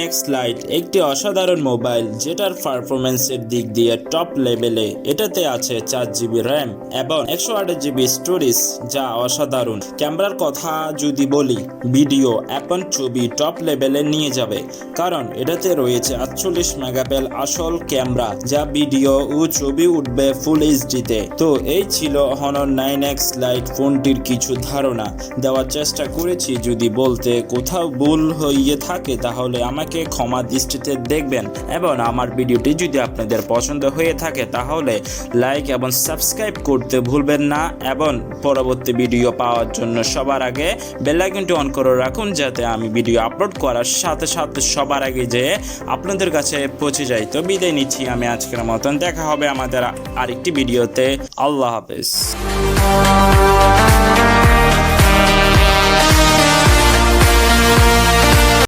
9X Lite একটি অসাধারণ mobile যেটার পারফরম্যান্সের দিক দিয়ে টপ লেভেলে। এটাতে আছে 4GB র্যাম এবং 128GB স্টোরেজ, যা অসাধারণ। ক্যামেরার কথা যদি বলি, ভিডিও এবং ছবি টপ লেভেলে নিয়ে যাবে, কারণ এটাতে রয়েছে 48 মেগাপিক্সেল আসল ক্যামেরা, যা ভিডিও ও ছবি উঠবে ফুল এইচডিতে। তো এই ছিল Honor 9X Lite ফোনটির কিছু ধারণা দেওয়ার চেষ্টা করেছি। যদি বলতে কোথাও ভুল হয়ে থাকে তাহলে আমাকে ক্ষমা দৃষ্টিতে দেখবেন, এবং আমার ভিডিওটি যদি আপনাদের পছন্দ হয়ে থাকে তাহলে লাইক এবং সাবস্ক্রাইব করতে ভুলবেন না, এবং পরবর্তী ভিডিও পাওয়ার জন্য সবার আগে বেল আইকনটি অন করে রাখুন, যাতে আমি ভিডিও আপলোড করার সাথে সাথে সবার আগে যেয়ে আপনাদের কাছে পৌঁছে যাই। তো বিদায় নিচ্ছি আমি আজকের মতন। দেখা হবে আমাদের আরেকটি ভিডিওতে। আল্লাহ হাফেজ।